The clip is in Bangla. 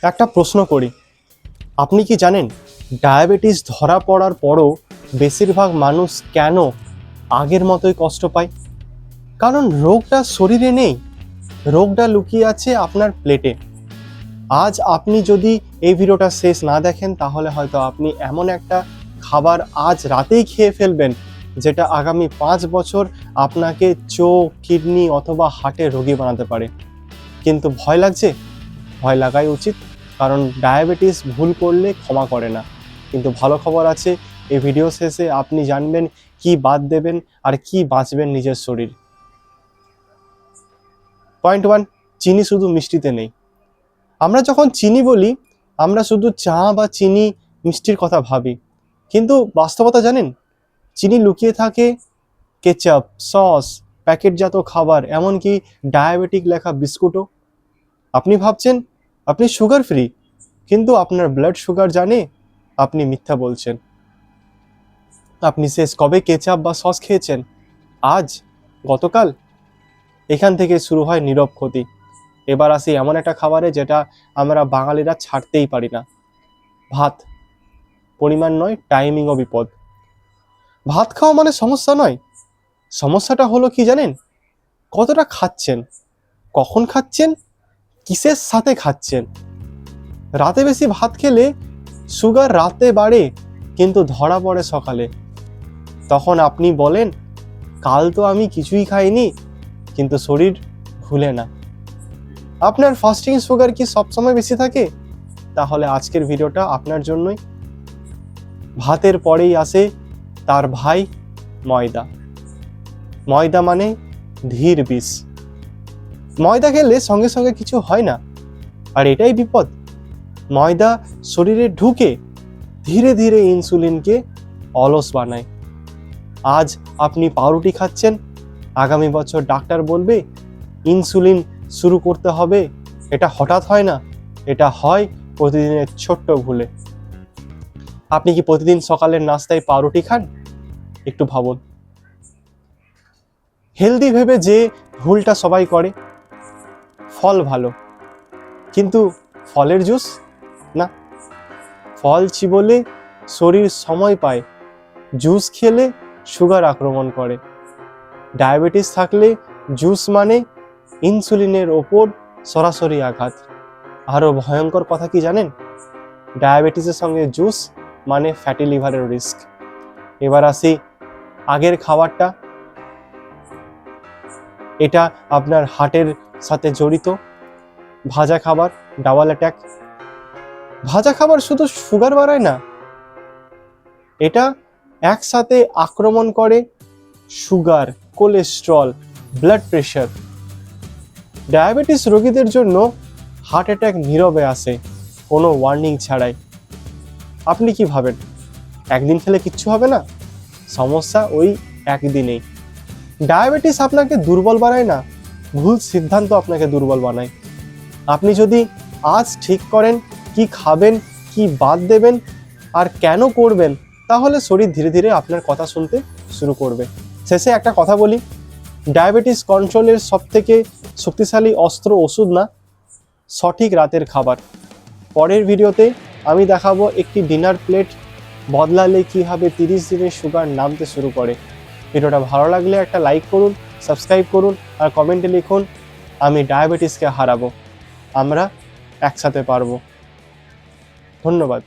একটা প্রশ্ন করি, আপনি কি জানেন ডায়াবেটিস ধরা পড়ার পরও বেশিরভাগ মানুষ কেন আগের মতোই কষ্ট পায়? কারণ রোগটা শরীরে নেই, রোগটা লুকিয়ে আছে আপনার প্লেটে। আজ আপনি যদি এই ভিডিওটা শেষ না দেখেন তাহলে হয়তো আপনি এমন একটা খাবার আজ রাতেই খেয়ে ফেলবেন যেটা আগামী 5 বছর আপনাকে চোখ, কিডনি অথবা হার্টের রোগী বানাতে পারে। কিন্তু ভয় লাগছে? ভয় লাগাই উচিত, কারণ ডায়াবেটিস ভুল করলে ক্ষমা করে না। কিন্তু ভালো খবর আছে, এই ভিডিও শেষে আপনি জানবেন কি বাদ দেবেন আর কি বাঁচবেন নিজের শরীর। পয়েন্ট 1, চিনি শুধু মিষ্টিতে নেই। আমরা যখন চিনি বলি আমরা শুধু চা বা চিনি মিষ্টির কথা ভাবি, কিন্তু বাস্তবতা জানেন, চিনি লুকিয়ে থাকে কেচাপ, সস, প্যাকেটজাত খাবার, এমনকি ডায়াবেটিক লেখা বিস্কুটও। আপনি ভাবছেন আপনি সুগার ফ্রি, কিন্তু আপনার ব্লাড সুগার জানে আপনি মিথ্যা বলছেন। আপনি শেষ কবে কেচাপ বা সস খেয়েছেন? আজ? গতকাল? এখান থেকে শুরু হয় নীরব ক্ষতি। এবার আসি এমন একটা খাবারে যেটা আমরা বাঙালিরা ছাড়তেই পারি না, ভাত। পরিমাণ নয়, টাইমিংও বিপদ। ভাত খাওয়া মানে সমস্যা নয়, সমস্যাটা হলো কি জানেন? কতটা খাচ্ছেন, কখন খাচ্ছেন, কিসের সাথে খাচ্ছেন। রাতে বেশি ভাত খেলে সুগার রাতে বাড়ে কিন্তু ধরা পড়ে সকালে। তখন আপনি বলেন কাল তো আমি কিছুই খাইনি, কিন্তু শরীর ভুলে না। আপনার ফাস্টিং সুগার কি সবসময় বেশি থাকে? তাহলে আজকের ভিডিওটা আপনার জন্যই। ভাতের পরেই আসে তার ভাই ময়দা। ময়দা মানে ধীর বিষ। ময়দা খেলে সঙ্গে সঙ্গে কিছু হয় না, আর এটাই বিপদ। ময়দা শরীরে ঢুকে ধীরে ধীরে ইনসুলিনকে অলস বানায়। আজ আপনি পাউরুটি খাচ্ছেন, আগামী বছর ডাক্তার বলবে ইনসুলিন শুরু করতে হবে। এটা হঠাৎ হয় না, এটা হয় প্রতিদিনের ছোট্ট ভুলে। আপনি কি প্রতিদিন সকালের নাস্তায় পাউরুটি খান? একটু ভাবুন। হেলদি ভেবে যে ভুলটা সবাই করে, ফল ভালো, কিন্তু ফলের জুস না। ফল চিবোলে শরীর সময় পায়, জুস খেলে সুগার আক্রমণ করে। ডায়াবেটিস থাকলে জুস মানে ইনসুলিনের ওপর সরাসরি আঘাত। আরও ভয়ঙ্কর কথা কি জানেন? ডায়াবেটিসের সঙ্গে জুস মানে ফ্যাটি লিভারের রিস্ক। এবার আসি আগের খাবারটা, এটা আপনার হার্টের সাথে জড়িত। ভাজা খাবার, ডাবল অ্যাটাক। ভাজা খাবার শুধু সুগার বাড়ায় না, এটা একসাথে আক্রমণ করে sugar, cholesterol, blood pressure. Diabetes রোগীদের জন্য হার্ট অ্যাটাক নীরবে আসে, কোনো ওয়ার্নিং ছাড়াই। আপনি কি ভাবেন একদিন খেলে কিচ্ছু হবে না? সমস্যা ওই একদিনেই। ডায়াবেটিস আপনাকে দুর্বল বানায় না, ভুল সিদ্ধান্ত আপনাকে দুর্বল বানায়। আপনি যদি আজ ঠিক করেন কি খাবেন, কি বাদ দেবেন আর কেন করবেন, তাহলে শরীর ধীরে ধীরে আপনার কথা শুনতে শুরু করবে। শেষে একটা কথা বলি, ডায়াবেটিস কন্ট্রোলের সবথেকে শক্তিশালী অস্ত্র ওষুধ না, সঠিক রাতের খাবার। পরের ভিডিওতে আমি দেখাবো একটি ডিনার প্লেট বদলালে কীভাবে 30 দিনে সুগার নামতে শুরু করে। ভিডিওটা ভালো লাগলে একটা লাইক করুন, সাবস্ক্রাইব করুন আর কমেন্টে লিখুন আমি ডায়াবেটিসকে হারাবো, আমরা একসাথে পারবো। ধন্যবাদ।